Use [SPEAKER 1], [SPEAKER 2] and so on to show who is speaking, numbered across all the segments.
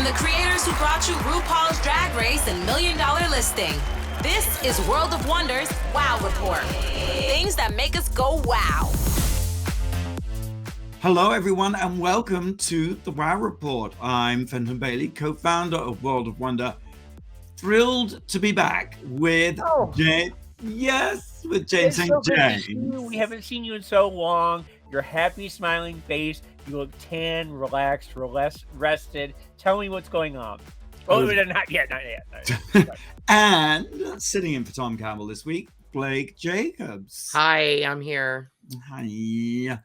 [SPEAKER 1] From the creators who brought you RuPaul's Drag Race and $1 Million Listing, this is World of Wonder's Wow Report. Things that make us go wow.
[SPEAKER 2] Hello, everyone, and welcome to the Wow Report. I'm Fenton Bailey, co-founder of World of Wonder. Thrilled to be back with Jane. Yes, with Jane St. James.
[SPEAKER 3] We haven't seen you in so long. Your happy, smiling face. You look tan, relaxed, rested. Tell me what's going on. Oh, not yet.
[SPEAKER 2] And sitting in for Tom Campbell this week, Blake Jacobs.
[SPEAKER 4] Hi, I'm here.
[SPEAKER 2] Hi.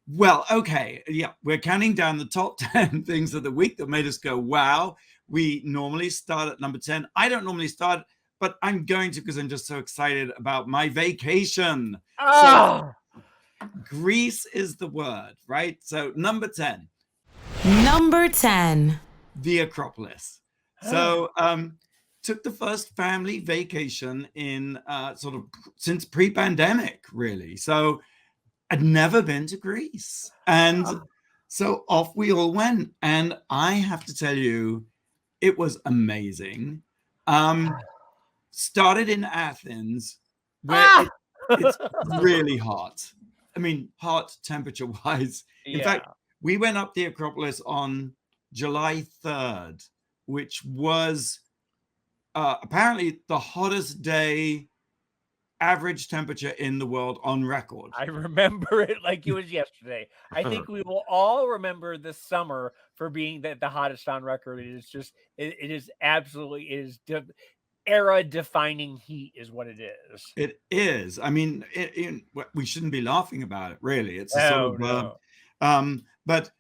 [SPEAKER 2] Well, okay. Yeah, we're counting down the top 10 things of the week that made us go, wow. We normally start at number 10. I don't normally start, but I'm going to because I'm just so excited about my vacation. So, Greece is the word, right? So number 10.
[SPEAKER 1] Number 10.
[SPEAKER 2] The Acropolis. So took the first family vacation in sort of since pre-pandemic, really. So I'd never been to Greece. And so off we all went. And I have to tell you, it was amazing. Started in Athens, where it's really hot. I mean, hot temperature-wise. In fact, we went up the Acropolis on July 3rd, which was apparently the hottest day average temperature in the world on record.
[SPEAKER 3] I remember it like it was yesterday. I think we will all remember this summer for being the hottest on record. It is just, it is absolutely, era-defining heat is what it is.
[SPEAKER 2] It is. I mean, we shouldn't be laughing about it, really. It's a sort of, but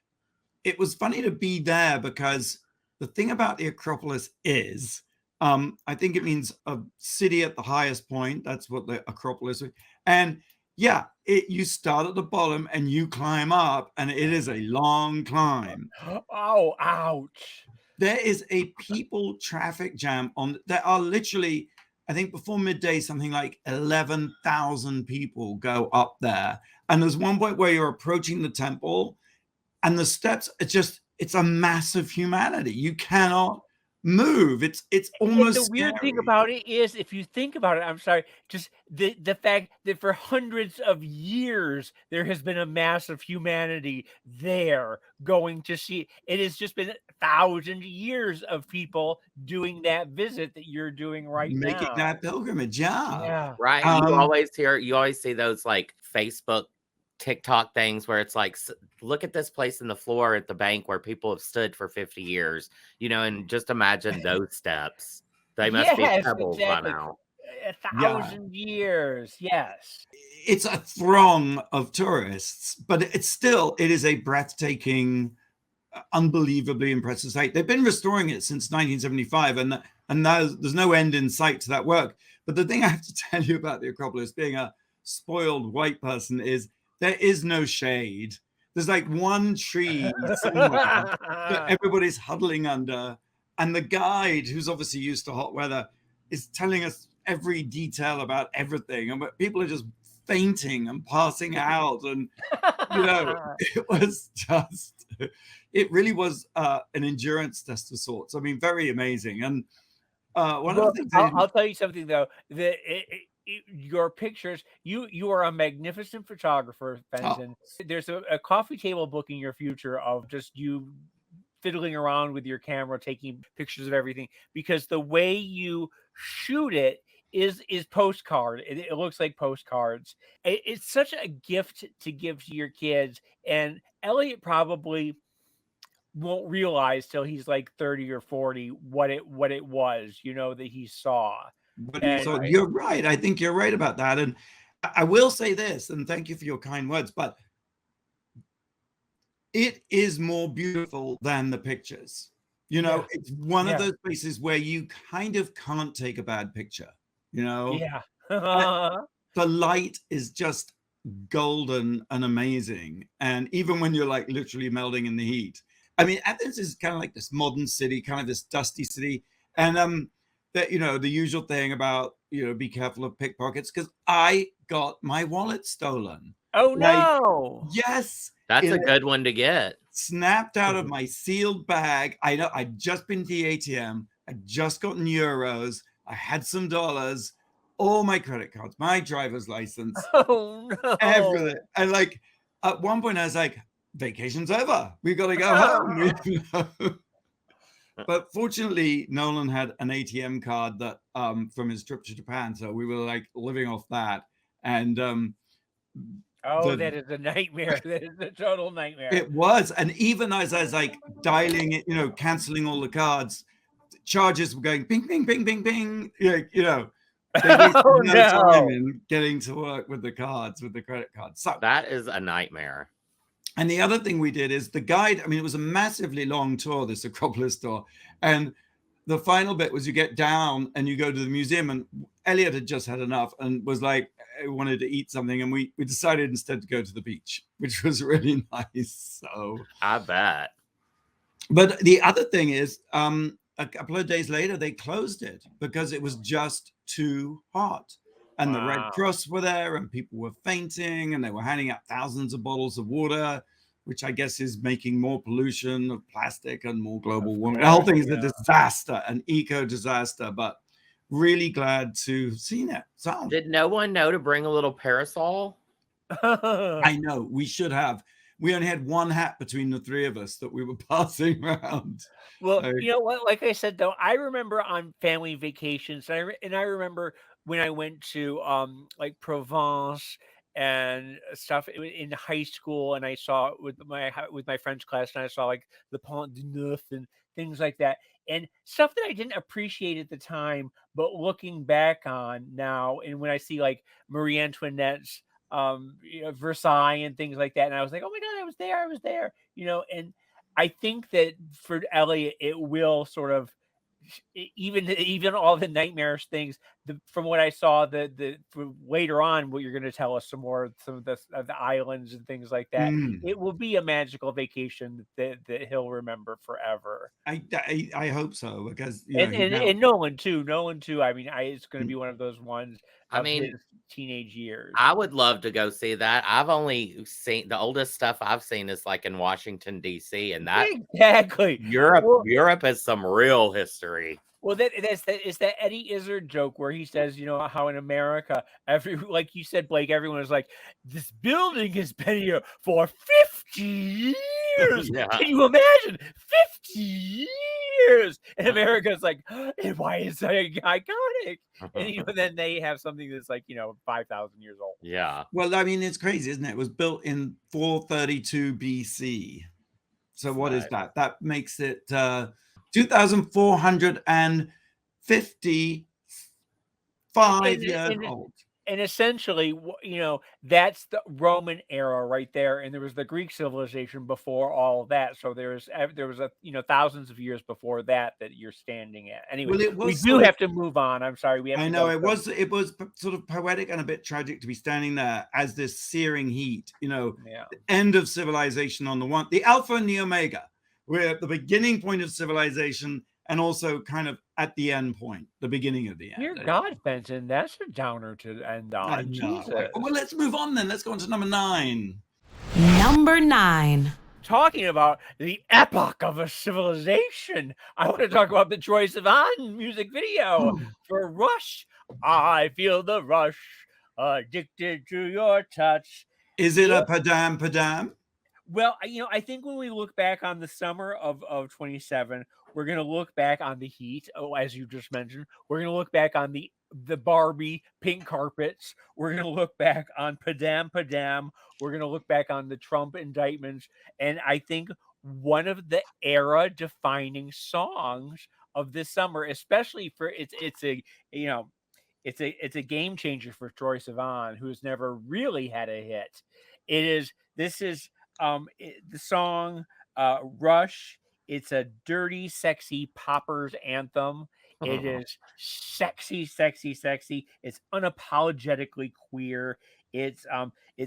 [SPEAKER 2] it was funny to be there because the thing about the Acropolis is, I think it means a city at the highest point. That's what the Acropolis is. And yeah, you start at the bottom and you climb up, and it is a long climb.
[SPEAKER 3] Oh, ouch.
[SPEAKER 2] There is a people traffic jam there are literally, I think before midday, something like 11,000 people go up there. And there's one point where you're approaching the temple and the steps, it's a massive humanity. You cannot move. It's almost
[SPEAKER 3] the weird thing about it is, if you think about it, I'm sorry, just the fact that for hundreds of years there has been a mass of humanity there going to see. It has just been 1,000 years of people doing that visit that you're doing right now,
[SPEAKER 2] making that pilgrimage. Yeah,
[SPEAKER 4] right. You always see those like Facebook, TikTok things where it's like, look at this place in the floor at the bank where people have stood for 50 years, and just imagine those steps. They must be pebbles by now.
[SPEAKER 3] 1,000 years. Yes.
[SPEAKER 2] It's a throng of tourists, but it is a breathtaking, unbelievably impressive site. They've been restoring it since 1975, and there's no end in sight to that work. But the thing I have to tell you about the Acropolis, being a spoiled white person, is there is no shade. There's like one tree somewhere that everybody's huddling under. And the guide, who's obviously used to hot weather, is telling us every detail about everything. And people are just fainting and passing out. And, it really was an endurance test of sorts. I mean, very amazing. And one of the things
[SPEAKER 3] I'll tell you something, though, that your pictures, you are a magnificent photographer, Benson. There's a coffee table book in your future of just you fiddling around with your camera, taking pictures of everything, because the way you shoot it is postcard. It looks like postcards. It's such a gift to give to your kids, and Elliot probably won't realize till he's like 30 or 40 what it was, that he saw.
[SPEAKER 2] So you're right. I think you're right about that. And I will say this, and thank you for your kind words, but it is more beautiful than the pictures. It's one of those places where you kind of can't take a bad picture,
[SPEAKER 3] Yeah.
[SPEAKER 2] The light is just golden and amazing. And even when you're like literally melting in the heat. I mean, Athens is kind of like this modern city, kind of this dusty city. And that, the usual thing about, be careful of pickpockets, because I got my wallet stolen.
[SPEAKER 3] Oh, no.
[SPEAKER 2] Yes.
[SPEAKER 4] That's a good one to get.
[SPEAKER 2] Snapped out of my sealed bag. I know I'd just been to the ATM. I'd just gotten euros. I had some dollars, all my credit cards, my driver's license,
[SPEAKER 3] Oh no!
[SPEAKER 2] everything. And like at one point, I was like, "Vacation's over. We've got to go home." But fortunately, Nolan had an ATM card that from his trip to Japan, so we were like living off that. And
[SPEAKER 3] that is a nightmare. That is a total nightmare.
[SPEAKER 2] It was, and even as I was like dialing it, canceling all the cards, charges were going ping, ping, ping, ping, ping. They
[SPEAKER 3] Oh,
[SPEAKER 2] no time in getting to work with the cards, with the credit cards. So
[SPEAKER 4] that is a nightmare.
[SPEAKER 2] And the other thing we did is the guide. I mean, it was a massively long tour, this Acropolis tour, and the final bit was you get down and you go to the museum. And Elliot had just had enough and was like, I wanted to eat something, and we decided instead to go to the beach, which was really nice. So
[SPEAKER 4] I bet.
[SPEAKER 2] But the other thing is, a couple of days later, they closed it because it was just too hot. And the Red Cross were there, and people were fainting, and they were handing out thousands of bottles of water, which I guess is making more pollution of plastic and more global warming. The whole thing is a disaster, an eco disaster, but really glad to have seen it. So,
[SPEAKER 4] did no one know to bring a little parasol?
[SPEAKER 2] I know, we should have. We only had one hat between the three of us that we were passing around.
[SPEAKER 3] Well, you know what? Like I said, though, I remember on family vacations, and I remember when I went to like Provence and stuff in high school, and I saw with my French class, and I saw like the Pont de Neuf and things like that, and stuff that I didn't appreciate at the time, but looking back on now, and when I see like Marie Antoinette's Versailles and things like that, and I was like, oh my god, I was there, and I think that for Elliot, it will sort of even all the nightmarish things. From what I saw, later on, what you're going to tell us some of the islands and things like that. It will be a magical vacation that he'll remember forever.
[SPEAKER 2] I hope so, because
[SPEAKER 3] and Nolan too. I mean, it's going to be one of those ones. His teenage years.
[SPEAKER 4] I would love to go see that. I've only seen the oldest stuff I've seen is like in Washington D.C. and that
[SPEAKER 3] exactly
[SPEAKER 4] Europe has some real history.
[SPEAKER 3] Well, it's that Eddie Izzard joke where he says, how in America, like you said, Blake, everyone is like, this building has been here for 50 years.
[SPEAKER 4] Yeah.
[SPEAKER 3] Can you imagine 50 years? And America's like, and why is that iconic? And then they have something that's like 5,000 years old.
[SPEAKER 4] Yeah.
[SPEAKER 2] Well, I mean, it's crazy, isn't it? It was built in 432 BC. So what is that? That makes it 2,455 years old.
[SPEAKER 3] And essentially, that's the Roman era right there, and there was the Greek civilization before all of that. So there was thousands of years before that you're standing at. Anyway, we do have to move on. I'm sorry,
[SPEAKER 2] I know it was sort of poetic and a bit tragic to be standing there as this searing heat. The end of civilization on the Alpha and the Omega. We're at the beginning point of civilization, and also kind of at the end point, the beginning of the end.
[SPEAKER 3] Dear God, Benson, that's a downer to end on. Jesus.
[SPEAKER 2] Well, let's move on then. Let's go on to number 9.
[SPEAKER 1] Number 9.
[SPEAKER 3] Talking about the epoch of a civilization, I want to talk about the Troye Sivan music video for Rush. I feel the rush, addicted to your touch.
[SPEAKER 2] Is it a padam padam?
[SPEAKER 3] Well, I think when we look back on the summer of 27, we're going to look back on the heat, as you just mentioned. We're going to look back on the Barbie pink carpets. We're going to look back on Padam Padam. We're going to look back on the Trump indictments. And I think one of the era-defining songs of this summer, especially for it's a game changer for Troye Sivan, who's never really had a hit. This is the song Rush. It's a dirty, sexy poppers anthem. It is sexy, sexy, sexy. It's unapologetically queer. It's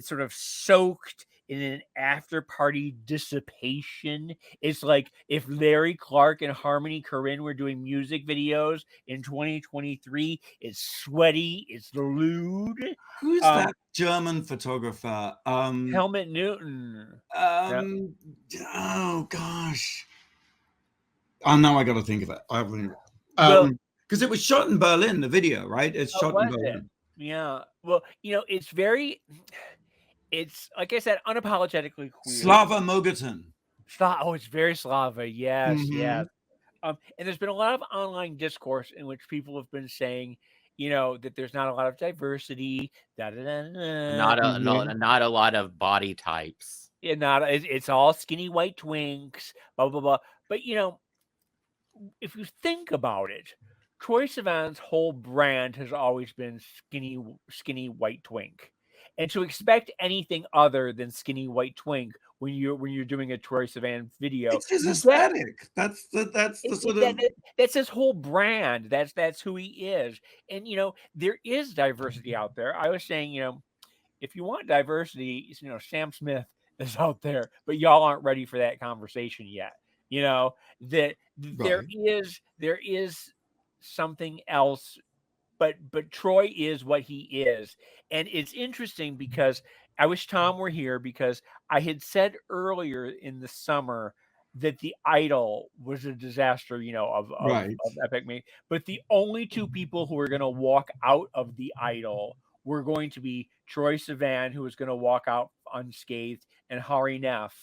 [SPEAKER 3] sort of soaked in an after party dissipation. It's like if Larry Clark and Harmony Korine were doing music videos in 2023. It's sweaty, it's lewd.
[SPEAKER 2] Who's that German photographer?
[SPEAKER 3] Helmut Newton.
[SPEAKER 2] Oh gosh. Oh, now I got to think of it. Because it was shot in Berlin, the video, right? It's shot in Berlin.
[SPEAKER 3] Yeah. Well, it's like I said, unapologetically queer.
[SPEAKER 2] Slava Mogatin.
[SPEAKER 3] It's very Slava. Yes, yes. And there's been a lot of online discourse in which people have been saying, that there's not a lot of diversity.
[SPEAKER 4] Not a lot of body types.
[SPEAKER 3] Yeah, it's all skinny white twinks. Blah blah blah. But if you think about it, Troye Sivan's whole brand has always been skinny white twink, and to expect anything other than skinny white twink when you're doing a Troye Sivan video,
[SPEAKER 2] it's his aesthetic. That's
[SPEAKER 3] his whole brand. That's who he is. And there is diversity out there. I was saying, if you want diversity, Sam Smith is out there, but y'all aren't ready for that conversation yet. That there is something else, but Troye is what he is. And it's interesting because I wish Tom were here, because I had said earlier in the summer that The Idol was a disaster, of Epic Me. But the only two people who are going to walk out of The Idol were going to be Troye Sivan, who is going to walk out unscathed, and Hari Nef.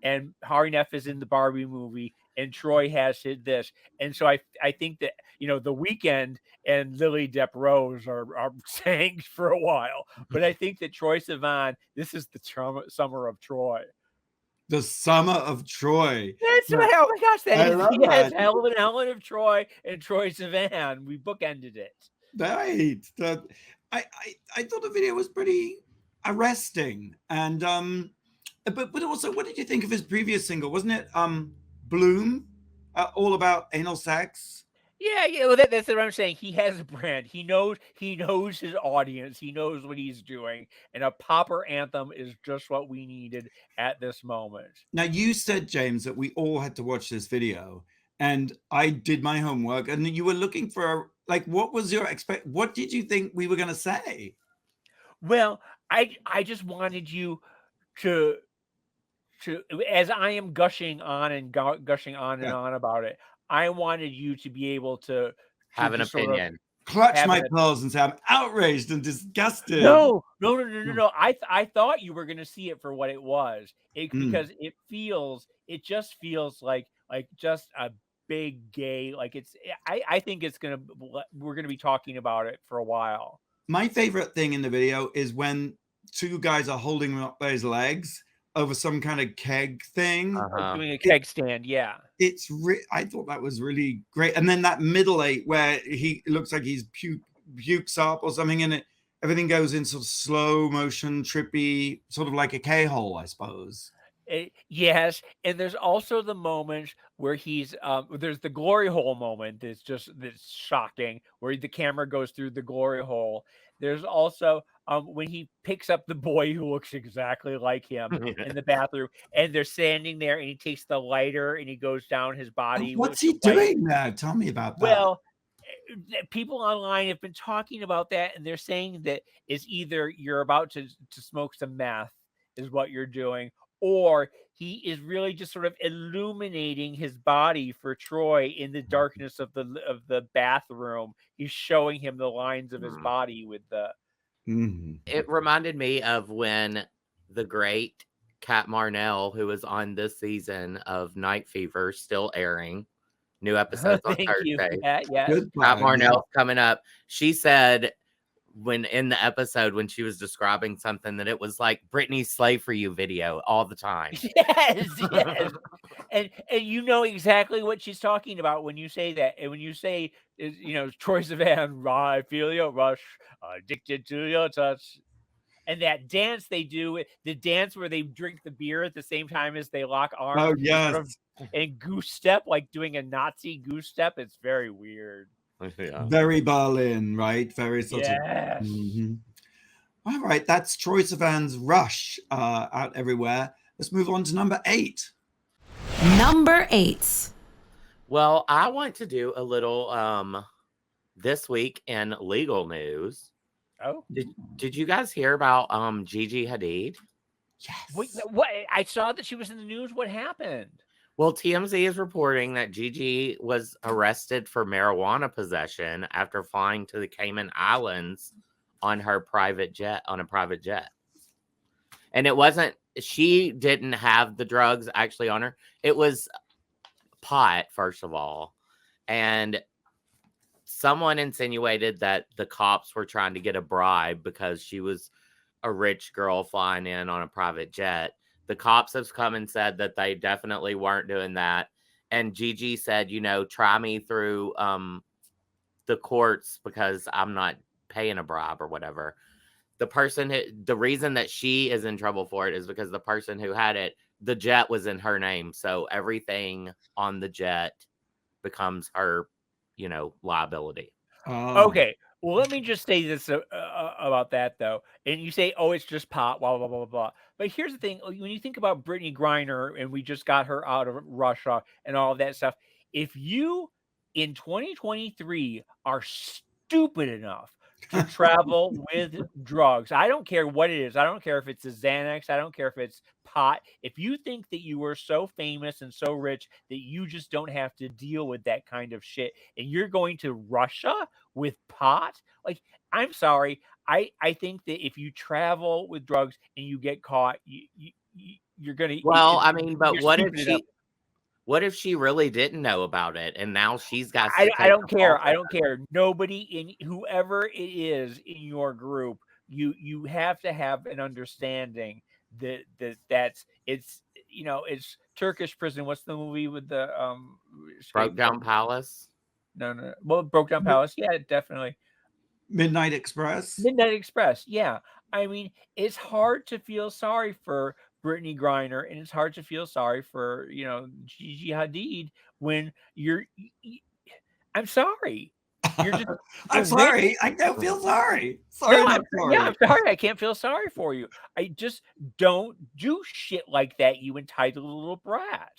[SPEAKER 3] And Hari Nef is in the Barbie movie, and Troye has this. And so I think that, The Weeknd and Lily Depp Rose are saying for a while. But I think that Troye Sivan, this is the summer of Troye.
[SPEAKER 2] The summer of Troye.
[SPEAKER 3] Oh my gosh, that. Helen of Troye and Troye Sivan. We bookended it.
[SPEAKER 2] Right. I thought the video was pretty arresting. And but also, what did you think of his previous single? Wasn't it Bloom? All about anal sex?
[SPEAKER 3] Yeah. Well, that's what I'm saying. He has a brand. He knows his audience. He knows what he's doing. And a popper anthem is just what we needed at this moment.
[SPEAKER 2] Now, you said, James, that we all had to watch this video. And I did my homework. And you were looking for, what was your what did you think we were going to say?
[SPEAKER 3] Well, I just wanted you to as I am gushing on and on about it, I wanted you to be able to
[SPEAKER 4] have an opinion.
[SPEAKER 2] Clutch my pearls and say I'm outraged and disgusted.
[SPEAKER 3] No. I thought you were going to see it for what it was, because it just feels like just a big gay. I think we're gonna be talking about it for a while.
[SPEAKER 2] My favorite thing in the video is when two guys are holding him up by his legs over some kind of keg thing.
[SPEAKER 3] Doing a keg stand, yeah.
[SPEAKER 2] I thought that was really great. And then that middle eight where he looks like he's pukes up or something, and everything goes in sort of slow motion, trippy, sort of like a K-hole, I suppose.
[SPEAKER 3] Yes, and there's also the moment where he's there's the glory hole moment that's shocking, where the camera goes through the glory hole. There's also when he picks up the boy who looks exactly like him in the bathroom, and they're standing there, and he takes the lighter and he goes down his body.
[SPEAKER 2] What's he doing now? Tell me about that.
[SPEAKER 3] Well, people online have been talking about that, and they're saying that it's either you're about to smoke some meth is what you're doing, or he is really just sort of illuminating his body for Troye in the darkness of the bathroom. He's showing him the lines of his body with the.
[SPEAKER 4] It reminded me of when the great Kat Marnell, who was on this season of Night Fever, still airing new episodes on Thursday.
[SPEAKER 3] Yeah.
[SPEAKER 4] Kat Marnell's coming up. She said when in the episode when she was describing something that it was like Britney's Slave for You video all the time.
[SPEAKER 3] Yes. and you know exactly what she's talking about when you say that. And when you say, Troye Sivan, I feel your rush, addicted to your touch. And that dance they do, the dance where they drink the beer at the same time as they lock arms.
[SPEAKER 2] Oh, yes.
[SPEAKER 3] Sort of, and goose step, like doing a Nazi goose step. It's very weird.
[SPEAKER 4] Yeah.
[SPEAKER 2] Very Berlin, right? Very sort
[SPEAKER 3] yes.
[SPEAKER 2] of. All right, that's Troye Sivan's Rush out everywhere. Let's move on to number 8.
[SPEAKER 1] Number 8.
[SPEAKER 4] Well, I want to do a little this week in legal news.
[SPEAKER 3] Oh,
[SPEAKER 4] did you guys hear about Gigi Hadid?
[SPEAKER 2] Yes.
[SPEAKER 3] wait, what? I saw that she was in the news. What happened?
[SPEAKER 4] Well, TMZ is reporting that Gigi was arrested for marijuana possession after flying to the Cayman Islands on a private jet. And it wasn't, she didn't have the drugs actually on her. It was pot, first of all. And someone insinuated that the cops were trying to get a bribe because she was a rich girl flying in on a private jet. The cops have come and said that they definitely weren't doing that. And Gigi said, try me through the courts because I'm not paying a bribe or whatever. The reason that she is in trouble for it is because the person who had it, the jet was in her name. So everything on the jet becomes her, liability.
[SPEAKER 3] Okay. Well, let me just say this about that, though. And you say, oh, it's just pot, blah, blah, blah, blah, blah. But here's the thing. When you think about Brittany Griner, and we just got her out of Russia and all of that stuff, if you, in 2023, are stupid enough to travel with drugs, I don't care what it is. I don't care if it's a Xanax. I don't care if it's pot. If you think that you are so famous and so rich that you just don't have to deal with that kind of shit, and you're going to Russia with pot, like, I'm sorry. I think that if you travel with drugs and you get caught, you're gonna.
[SPEAKER 4] Well, I mean, but what if she really didn't know about it and now she's got?
[SPEAKER 3] I don't care. I don't care. Nobody whoever it is in your group, you have to have an understanding that's it's Turkish prison. What's the movie with the
[SPEAKER 4] Broke Down Palace?
[SPEAKER 3] No. Well, Broke Down Palace. Yeah, definitely.
[SPEAKER 2] Midnight Express.
[SPEAKER 3] Yeah. I mean, it's hard to feel sorry for Brittany Griner, and it's hard to feel sorry for Gigi Hadid when I'm sorry.
[SPEAKER 2] I'm sorry. I don't feel sorry. Sorry,
[SPEAKER 3] I'm sorry. Yeah, I'm sorry. I can't feel sorry for you. I just don't do shit like that, you entitled little brat.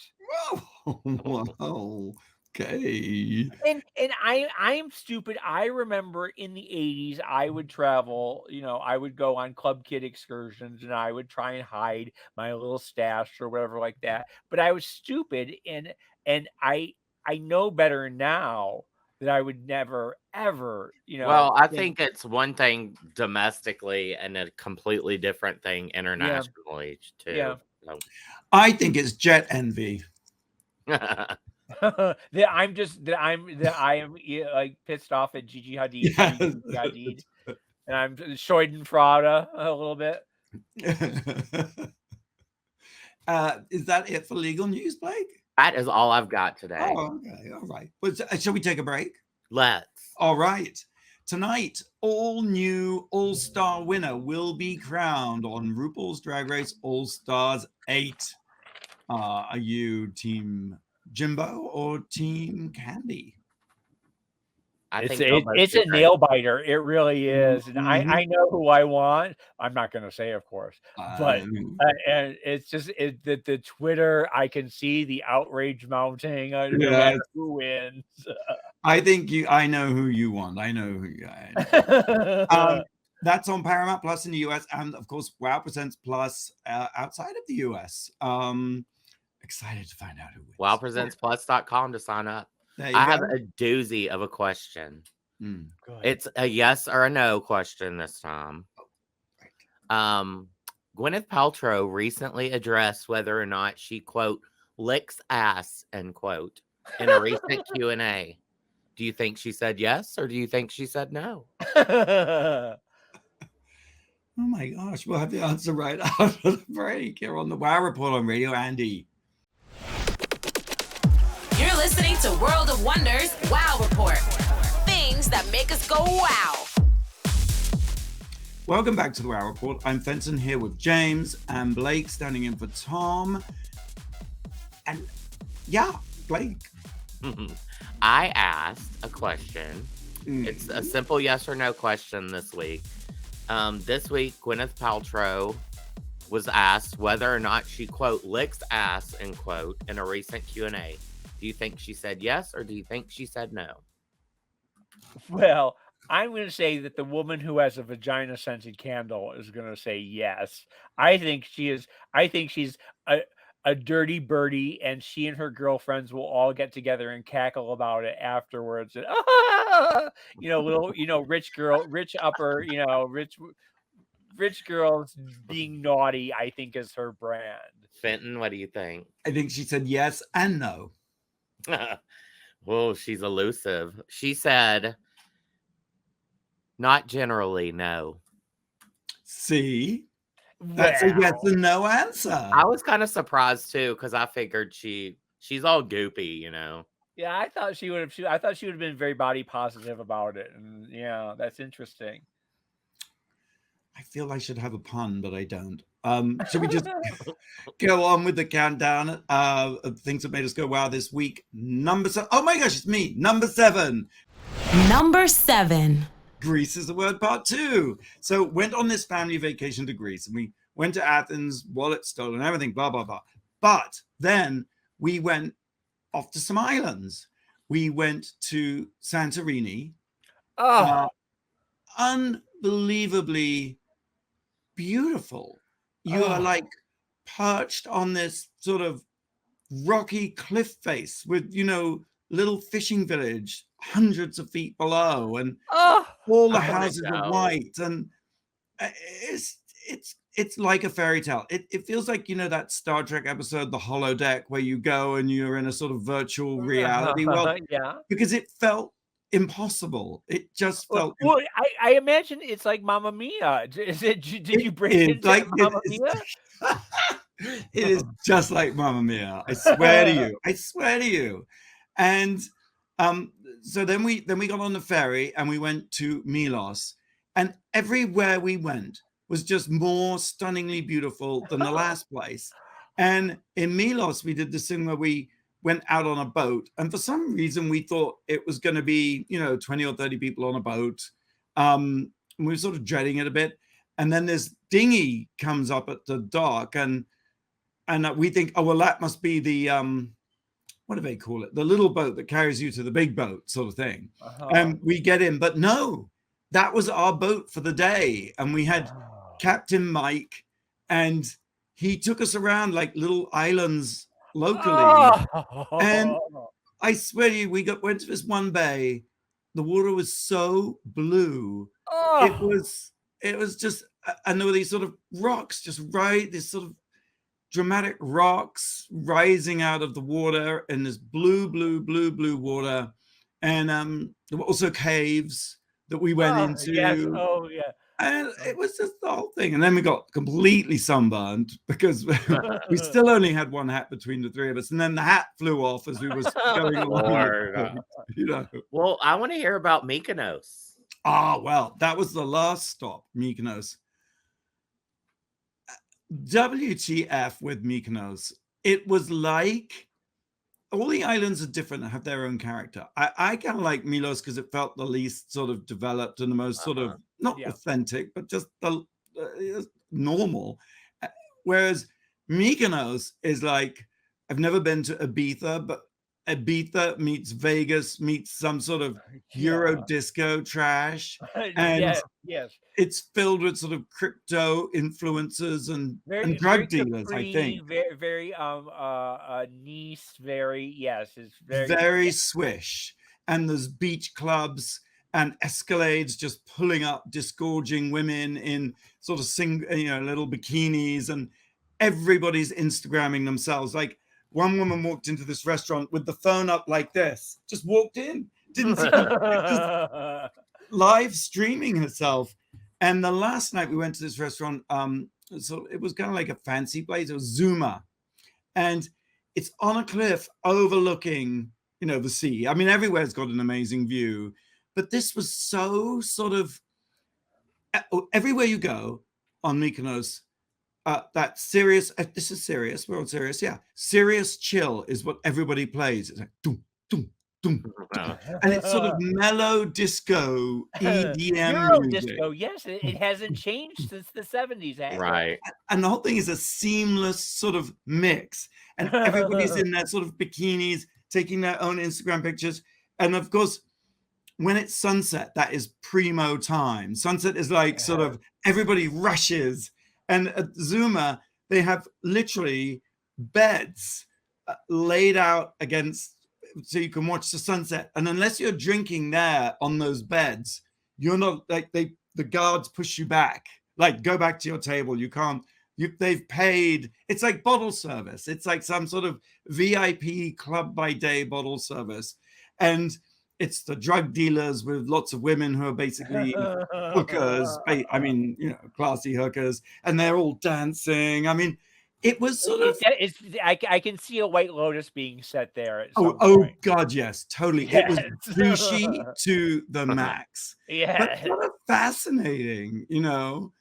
[SPEAKER 2] Whoa. Okay.
[SPEAKER 3] And I'm stupid. I remember in the 80s, I would travel, I would go on Club Kid excursions and I would try and hide my little stash or whatever like that. But I was stupid, and I know better now that I would never, ever,
[SPEAKER 4] Well, I think it's one thing domestically and a completely different thing internationally, too.
[SPEAKER 3] Yeah.
[SPEAKER 4] So.
[SPEAKER 2] I think it's jet envy.
[SPEAKER 3] I am like pissed off at Gigi Hadid,
[SPEAKER 2] Yes.
[SPEAKER 3] and I'm Schadenfreude a little bit.
[SPEAKER 2] Is that it for legal news, Blake?
[SPEAKER 4] That is all I've got today.
[SPEAKER 2] Oh, okay. All right. Well, shall we take a break?
[SPEAKER 4] Let's.
[SPEAKER 2] All right. Tonight, all new All-Star winner will be crowned on RuPaul's Drag Race All-Stars 8. Are you Team Jimbo or Team Candy?
[SPEAKER 3] It's a nail biter. It really is. And I know who I want. I'm not going to say, of course, but and it's just the Twitter. I can see the outrage mounting. No matter who wins.
[SPEAKER 2] I think I know who you want. I know who you. That's on Paramount Plus in the US, and of course, Wow Presents Plus outside of the US. Excited to find out who wins.
[SPEAKER 4] WowPresentsPlus.com to sign up.
[SPEAKER 2] I
[SPEAKER 4] have a doozy of a question. It's a yes or a no question this time. Gwyneth Paltrow recently addressed whether or not she, quote, licks ass, end quote, in a recent Q&A. Do you think she said yes, or do you think she said no?
[SPEAKER 2] Oh my gosh, we'll have the answer right after the break here on the Wow Report on Radio Andy.
[SPEAKER 1] You're listening to World of Wonders Wow Report. Things that make us go wow.
[SPEAKER 2] Welcome back to the Wow Report. I'm Fenton here with James and Blake standing in for Tom. And yeah, Blake.
[SPEAKER 4] I asked a question. It's a simple yes or no question this week. This week, Gwyneth Paltrow was asked whether or not she, quote, licks ass, end quote, in a recent Q&A. Do you think she said yes, or do you think she said no?
[SPEAKER 3] Well, I'm going to say that the woman who has a vagina-scented candle is going to say yes. I think she's a dirty birdie, and she and her girlfriends will all get together and cackle about it afterwards. And, rich girls being naughty, I think, is her brand.
[SPEAKER 4] Fenton, what do you think?
[SPEAKER 2] I think she said yes and no.
[SPEAKER 4] Well, she's elusive. She said, not generally, no.
[SPEAKER 2] See? That's a yes and no answer.
[SPEAKER 4] I was kind of surprised too, because I figured she's all goopy, you know.
[SPEAKER 3] Yeah, I thought she would have. I thought she would have been very body positive about it, and yeah, that's interesting.
[SPEAKER 2] I feel I should have a pun, but I don't. Should we just go on with the countdown of things that made us go wow this week? Number 7. Oh my gosh, it's me. Number 7.
[SPEAKER 1] Number 7.
[SPEAKER 2] Greece is the word part 2. So went on this family vacation to Greece, and we went to Athens, wallet stolen, everything, blah, blah, blah. But then we went off to some islands. We went to Santorini. Unbelievably beautiful. You are like perched on this sort of rocky cliff face with, little fishing village hundreds of feet below, and all the houses are white, and it's like a fairy tale. It feels like, that Star Trek episode, The Holodeck, where you go and you're in a sort of virtual reality world.
[SPEAKER 3] Yeah,
[SPEAKER 2] because it felt impossible. It just felt
[SPEAKER 3] well. I imagine it's like Mamma Mia. Did you break it like Mamma Mia?
[SPEAKER 2] It is just like Mamma Mia. I swear to you. And so then we got on the ferry and we went to Milos, and everywhere we went was just more stunningly beautiful than the last place. And in Milos, we did this thing where we went out on a boat, and for some reason we thought it was going to be 20 or 30 people on a boat. And we were sort of dreading it a bit, and then this dinghy comes up at the dock, and we think, oh well, that must be the what do they call it, the little boat that carries you to the big boat sort of thing. And we get in, but no, that was our boat for the day. And we had Captain Mike, and he took us around like little islands locally. And I swear to you, we went to this one bay. The water was so blue. It was just, and there were these sort of rocks just right, this sort of dramatic rocks rising out of the water in this blue water. And there were also caves that we went into.
[SPEAKER 3] Yes.
[SPEAKER 2] And it was just the whole thing. And then we got completely sunburned because we still only had one hat between the three of us. And then the hat flew off as we was going along.
[SPEAKER 4] Well, I want to hear about Mykonos.
[SPEAKER 2] Well, that was the last stop, Mykonos. WTF with Mykonos. It was like, all the islands are different and have their own character. I kind of like Milos because it felt the least sort of developed and the most sort of not authentic, but just the normal. Whereas Mykonos is like, I've never been to Ibiza, but Ibiza meets Vegas meets some sort of Euro disco trash, and it's filled with sort of crypto influencers and drug dealers. I think
[SPEAKER 3] very Nice, it's
[SPEAKER 2] very swish, and there's beach clubs and Escalades just pulling up, disgorging women in sort of little bikinis, and everybody's Instagramming themselves. Like, one woman walked into this restaurant with the phone up like this, just walked in, didn't see just live streaming herself. And the last night we went to this restaurant, so it was kind of like a fancy place. It was Zuma, and it's on a cliff overlooking, the sea. I mean, everywhere's got an amazing view, but this was so sort of everywhere you go on Mykonos. That serious, this is serious, we're all serious, serious chill is what everybody plays. It's like doom, doom, dum, dum. And it's sort of mellow disco EDM
[SPEAKER 3] Euro
[SPEAKER 2] music.
[SPEAKER 3] disco, yes, it hasn't changed since the 70s, actually.
[SPEAKER 4] Right.
[SPEAKER 2] And the whole thing is a seamless sort of mix. And everybody's in their sort of bikinis, taking their own Instagram pictures. And of course, when it's sunset, that is primo time. Sunset is like sort of everybody rushes. And at Zuma, they have literally beds laid out against, so you can watch the sunset. And unless you're drinking there on those beds, you're not like, the guards push you back, like go back to your table. You can't, they've paid. It's like bottle service. It's like some sort of VIP club by day bottle service. And it's the drug dealers with lots of women who are basically hookers. I mean, you know, classy hookers, and they're all dancing. I mean, it was sort of.
[SPEAKER 3] I can see a White Lotus being set there. At
[SPEAKER 2] Oh,
[SPEAKER 3] some point.
[SPEAKER 2] God, yes, totally.
[SPEAKER 3] Yes.
[SPEAKER 2] It was douchey to the max.
[SPEAKER 3] Yeah,
[SPEAKER 2] but sort of fascinating, you know.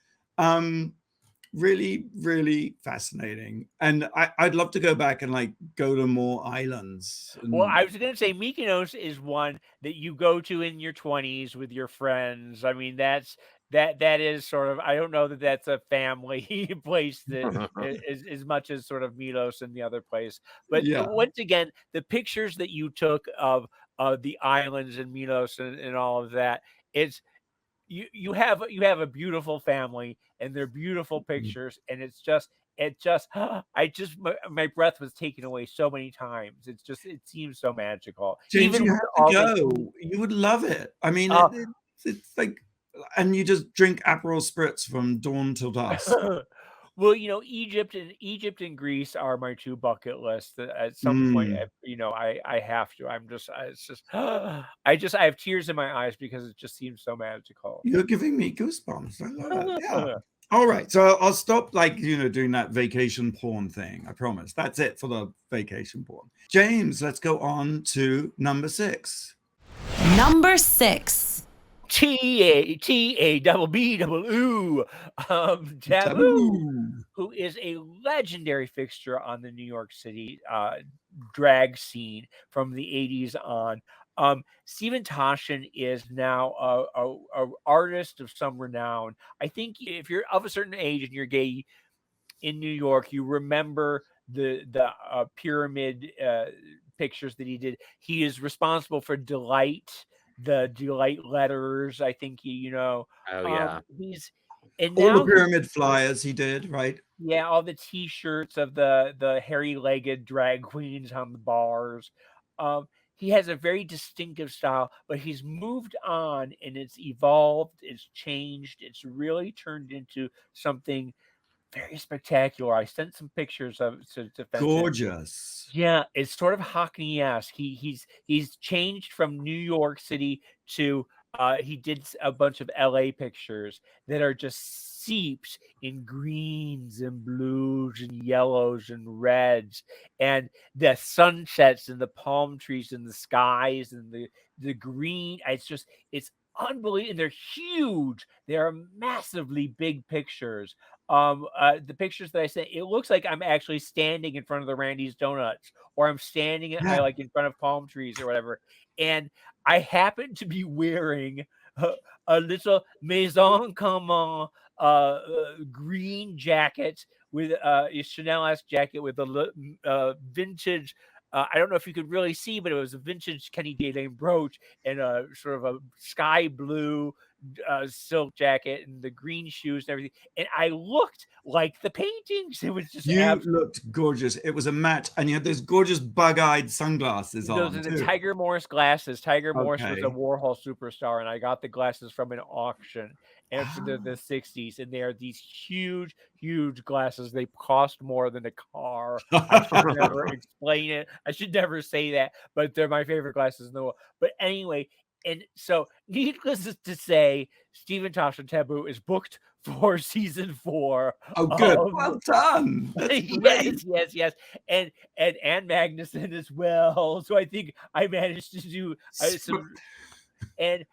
[SPEAKER 2] Really, really fascinating. And I'd love to go back and like go to more islands.
[SPEAKER 3] Well, I was going to say Mykonos is one that you go to in your 20s with your friends. I mean, that is sort of, I don't know that that's a family place that is as much as sort of Milos and the other place. But once again, the pictures that you took of the islands and Milos and all of that, it's, you have a beautiful family and they're beautiful pictures, and it just my breath was taken away so many times. It seems so magical.
[SPEAKER 2] James, even you have to go. You would love it. I mean, it's like, and you just drink Aperol spritz from dawn till dusk.
[SPEAKER 3] Well, you know, Egypt and Greece are my two bucket lists. At some point, you know, I have to. It's just, I have tears in my eyes because it just seems so magical.
[SPEAKER 2] You're giving me goosebumps. I love it. Yeah. All right, so I'll stop, like, you know, doing that vacation porn thing. I promise. That's it for the vacation porn. James, let's go on to number 6.
[SPEAKER 1] Number 6.
[SPEAKER 3] Tabboo, Tabboo, who is a legendary fixture on the New York City drag scene from the 80s on. Stephen Tashjian is now a artist of some renown. I think if you're of a certain age and you're gay in New York, you remember the pyramid pictures that he did. He is responsible for Delight, the Delight letters. I think you know.
[SPEAKER 4] Oh yeah.
[SPEAKER 2] All the pyramid flyers he did, right?
[SPEAKER 3] Yeah, all the T-shirts of the hairy-legged drag queens on the bars. He has a very distinctive style, but he's moved on and it's evolved, it's changed, it's really turned into something very spectacular. I sent some pictures of to
[SPEAKER 2] gorgeous.
[SPEAKER 3] Yeah, it's sort of Hockney-esque. He's changed from New York City to he did a bunch of LA pictures that are just seeped in greens and blues and yellows and reds, and the sunsets and the palm trees and the skies and the green. It's unbelievable. And they're huge. They are massively big pictures. The pictures that I sent, it looks like I'm actually standing in front of the Randy's Donuts, or I'm standing in front of palm trees or whatever. And I happen to be wearing a little Maison Comment green jacket with a Chanel-esque jacket with a vintage. I don't know if you could really see, but it was a vintage Kenny Daylane brooch and a sort of a sky blue silk jacket and the green shoes and everything. And I looked like the paintings. It was just
[SPEAKER 2] looked gorgeous. It was a match, and you had those gorgeous bug-eyed sunglasses on.
[SPEAKER 3] Those are the Tiger Morse glasses. Tiger Morse was a Warhol superstar, and I got the glasses from an auction after the 60s, and they are these huge glasses. They cost more than a car. I should never explain it. I should never say that, but they're my favorite glasses in the world. But anyway, and so needless to say, Stephen Tashjian Tabboo is booked for season 4.
[SPEAKER 2] Oh, good. Well done.
[SPEAKER 3] Yes. And Ann Magnuson as well. So I think I managed to do some. And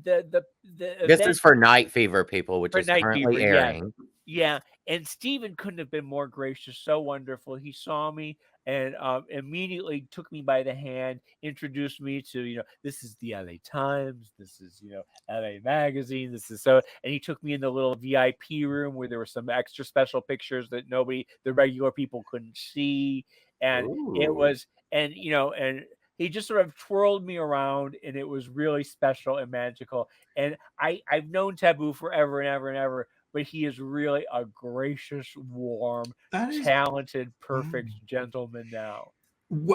[SPEAKER 4] this is for Night Fever, people, which is currently airing.
[SPEAKER 3] Yeah. And Stephen couldn't have been more gracious, so wonderful. He saw me and immediately took me by the hand, introduced me to, this is the LA Times, this is, LA Magazine, this is so, and he took me in the little VIP room where there were some extra special pictures that the regular people couldn't see. And it
[SPEAKER 4] Ooh.
[SPEAKER 3] was, and he just sort of twirled me around, and it was really special and magical. And I've known Tabboo forever and ever and ever, but he is really a gracious, warm, talented, perfect gentleman now.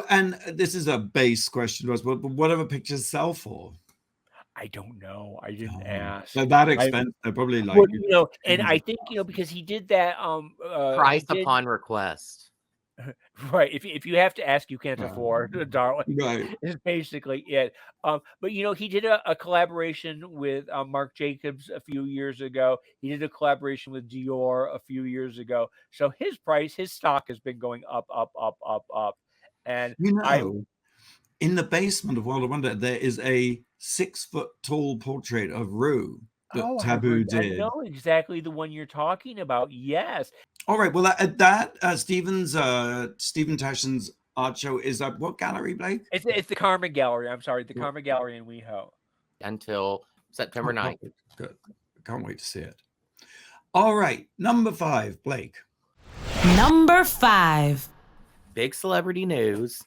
[SPEAKER 2] And this is a base question to us, but whatever pictures sell for?
[SPEAKER 3] I don't know. I didn't ask.
[SPEAKER 2] So that expensive, they're probably like,
[SPEAKER 3] and I think because he did that
[SPEAKER 4] price upon request.
[SPEAKER 3] Right. If you have to ask, you can't afford, darling.
[SPEAKER 2] Right.
[SPEAKER 3] Is basically it. But he did a collaboration with Marc Jacobs a few years ago. He did a collaboration with Dior a few years ago. So his stock has been going up, up, up, up, up. And
[SPEAKER 2] in the basement of World of Wonder, there is a 6-foot tall portrait of Ru that Tabboo did.
[SPEAKER 3] I know exactly the one you're talking about. Yes.
[SPEAKER 2] All right. Well, Stephen Tashian's art show is at what gallery, Blake?
[SPEAKER 3] It's the Karma Gallery. I'm sorry, the Karma Gallery in WeHo.
[SPEAKER 4] Until September 9th.
[SPEAKER 2] Good. Can't wait to see it. All right. Number 5, Blake.
[SPEAKER 1] Number 5.
[SPEAKER 4] Big celebrity news.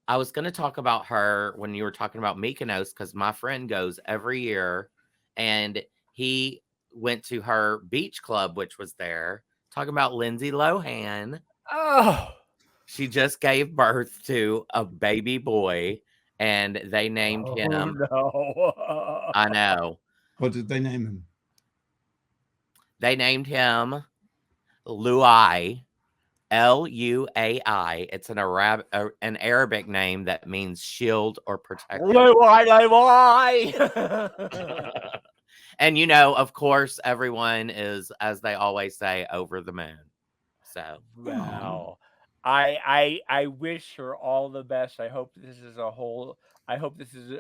[SPEAKER 4] I was going to talk about her when you were talking about Mykonos, because my friend goes every year, and he went to her beach club, which was there. Talking about Lindsay Lohan.
[SPEAKER 3] Oh,
[SPEAKER 4] she just gave birth to a baby boy, and they named him.
[SPEAKER 3] No.
[SPEAKER 4] I know.
[SPEAKER 2] What did they name him?
[SPEAKER 4] They named him Luai. Luai. It's an Arabic name that means shield or protector. And of course, everyone is, as they always say, over the moon. So
[SPEAKER 3] wow. I wish her all the best. I hope this is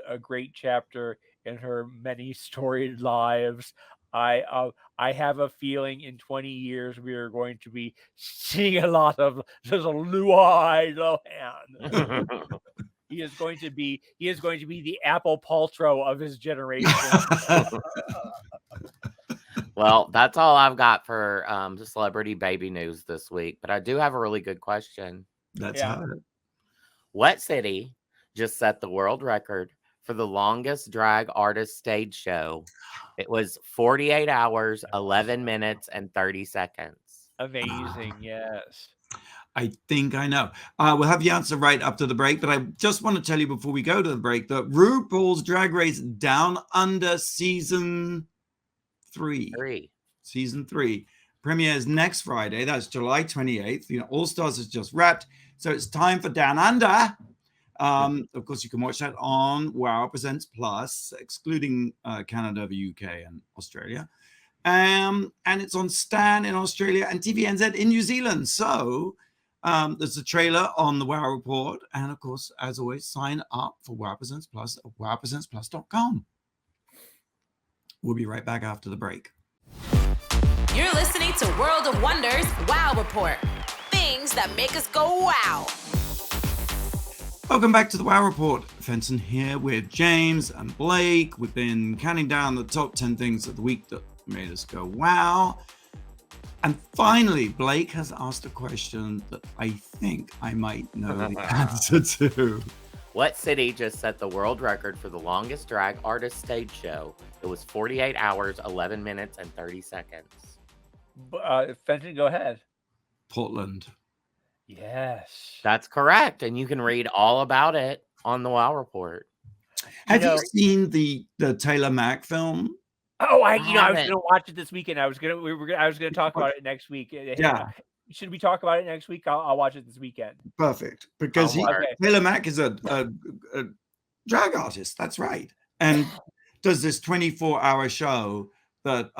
[SPEAKER 3] a great chapter in her many storied lives. I have a feeling in 20 years we are going to be seeing a lot of Luai Lohan. He is going to be the Apple Paltrow of his generation.
[SPEAKER 4] Well, that's all I've got for the celebrity baby news this week. But I do have a really good question.
[SPEAKER 2] Let's have it.
[SPEAKER 4] What city just set the world record for the longest drag artist stage show? It was 48 hours, 11 minutes, and 30 seconds.
[SPEAKER 3] Amazing, yes.
[SPEAKER 2] I think I know. We'll have the answer right up to the break, but I just want to tell you before we go to the break that RuPaul's Drag Race Down Under Season 3. Season 3 premieres next Friday. That's July 28th. All Stars has just wrapped. So it's time for Down Under. Of course, you can watch that on Wow Presents Plus, excluding Canada, the UK, and Australia. And it's on Stan in Australia and TVNZ in New Zealand. So there's a trailer on the Wow Report. And of course, as always, sign up for Wow Presents Plus at wowpresentsplus.com. We'll be right back after the break.
[SPEAKER 1] You're listening to World of Wonders Wow Report. Things that make us go wow.
[SPEAKER 2] Welcome back to the Wow Report. Fenton here with James and Blake. We've been counting down the top 10 things of the week that made us go wow. And finally, Blake has asked a question that I think I might know the answer to.
[SPEAKER 4] What city just set the world record for the longest drag artist stage show? It was 48 hours, 11 minutes, and 30 seconds.
[SPEAKER 3] Fenton, go ahead.
[SPEAKER 2] Portland.
[SPEAKER 3] Yes.
[SPEAKER 4] That's correct. And you can read all about it on the Wow Report.
[SPEAKER 2] Have you seen the Taylor Mack film?
[SPEAKER 3] Oh, I was going to watch it this weekend. I was going to talk about it next week.
[SPEAKER 2] Yeah.
[SPEAKER 3] Should we talk about it next week? I'll watch it this weekend.
[SPEAKER 2] Perfect. Because Taylor Mack is a drag artist. That's right. And does this 24-hour show that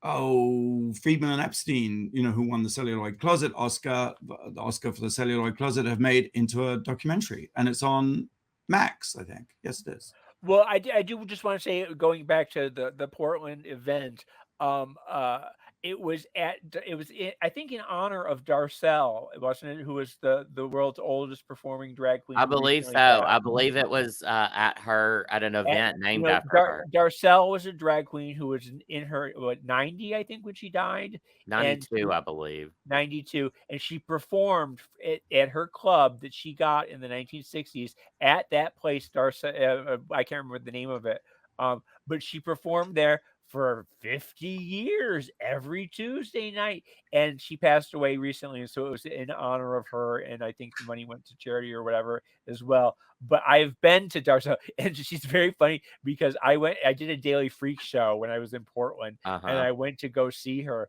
[SPEAKER 2] Friedman and Epstein, who won the Celluloid Closet Oscar, the Oscar for the Celluloid Closet, have made into a documentary, and it's on Max, I think. Yes, it is.
[SPEAKER 3] Well, I do just want to say, going back to the Portland event, It was I think in honor of Darcel, wasn't it? Who was the world's oldest performing drag queen?
[SPEAKER 4] I
[SPEAKER 3] Who
[SPEAKER 4] believe
[SPEAKER 3] recently
[SPEAKER 4] so.
[SPEAKER 3] passed.
[SPEAKER 4] I believe it was at an event named after her.
[SPEAKER 3] Darcel was a drag queen who was in her 90, I think, when she died, and
[SPEAKER 4] 92, I believe.
[SPEAKER 3] 92, and she performed at her club that she got in the 1960s at that place. Darcel, I can't remember the name of it, but she performed there for 50 years every Tuesday night, and she passed away recently, and so it was in honor of her, and I think the money went to charity or whatever as well. But I've been to Darcel, and she's very funny because I did a daily freak show when I was in Portland, and I went to go see her.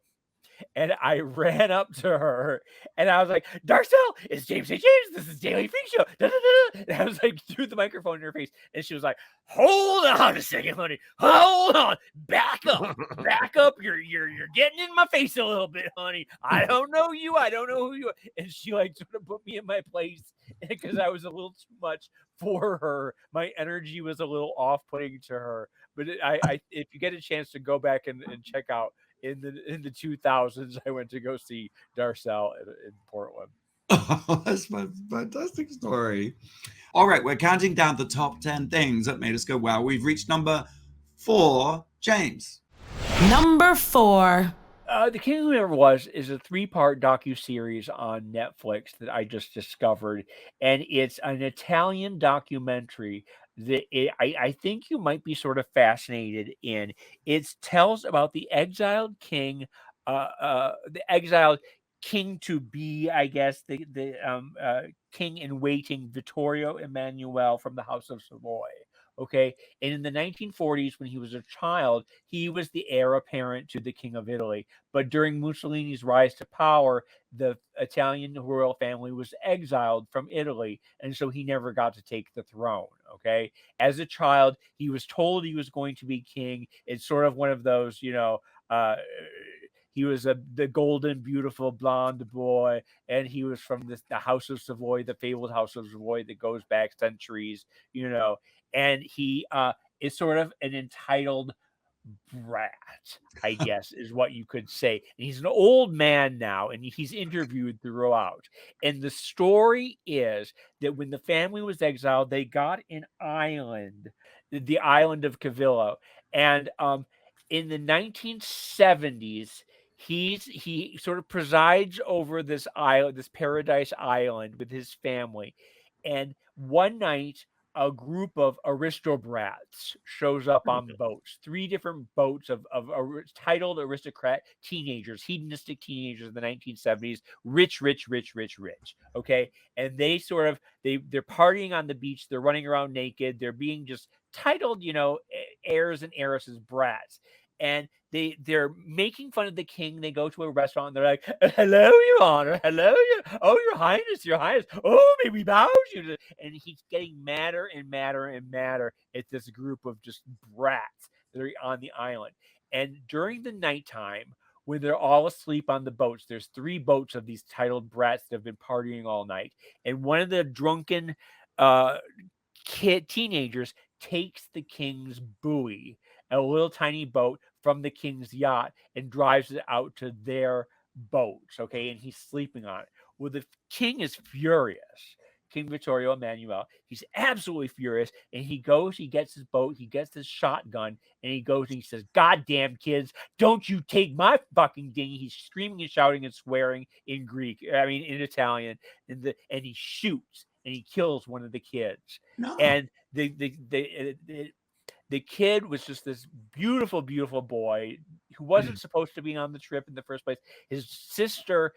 [SPEAKER 3] And I ran up to her and I was like, Darcel, it's James St. James. This is Daily Freak Show. Da, da, da. And I was like, threw the microphone in her face. And she was like, hold on a second, honey. Hold on. Back up. Back up. You're getting in my face a little bit, honey. I don't know you. I don't know who you are. And she like sort of put me in my place because I was a little too much for her. My energy was a little off-putting to her. But I if you get a chance to go back and check out, in the 2000s, I went to go see Darcel in Portland.
[SPEAKER 2] Oh, that's a fantastic story. All right, we're counting down the top 10 things that made us go wow. We've reached number 4. James.
[SPEAKER 1] Number 4.
[SPEAKER 3] The King Who Never Was is a 3-part docuseries on Netflix that I just discovered, and it's an Italian documentary that I think you might be sort of fascinated in. It tells about the exiled king to be, I guess, the king in waiting, Vittorio Emanuele from the House of Savoy. Okay. And in the 1940s, when he was a child, he was the heir apparent to the King of Italy. But during Mussolini's rise to power, the Italian royal family was exiled from Italy. And so he never got to take the throne. Okay. As a child, he was told he was going to be king. It's sort of one of those, he was the golden, beautiful blonde boy, and he was from the House of Savoy, the fabled House of Savoy that goes back centuries, and he is sort of an entitled brat, I guess, is what you could say. And he's an old man now, and he's interviewed throughout. And the story is that when the family was exiled, they got an island, the island of Cavillo, and in the 1970s. He sort of presides over this island, this paradise island, with his family. And one night, a group of aristocrats shows up on boats, 3 different boats of titled aristocrat teenagers, hedonistic teenagers in the 1970s, rich. Okay. And they sort of, they're partying on the beach. They're running around naked. They're being just titled, heirs and heiresses, brats. And they're making fun of the king. They go to a restaurant and they're like, hello, your honor. Hello, your highness, your highness. Oh, may we bow to you. And he's getting madder and madder and madder at this group of just brats that are on the island. And during the nighttime, when they're all asleep on the boats, there's 3 boats of these titled brats that have been partying all night. And one of the drunken teenagers takes the king's buoy, a little tiny boat, from the king's yacht and drives it out to their boats. Okay. And he's sleeping on it. Well, the king is furious. King Vittorio Emanuele. He's absolutely furious. And he goes, he gets his boat, he gets his shotgun, and he goes and he says, "Goddamn kids, don't you take my fucking dinghy." He's screaming and shouting and swearing in in Italian. And he shoots and he kills one of the kids.
[SPEAKER 2] No.
[SPEAKER 3] And the kid was just this beautiful, beautiful boy who wasn't supposed to be on the trip in the first place. His sister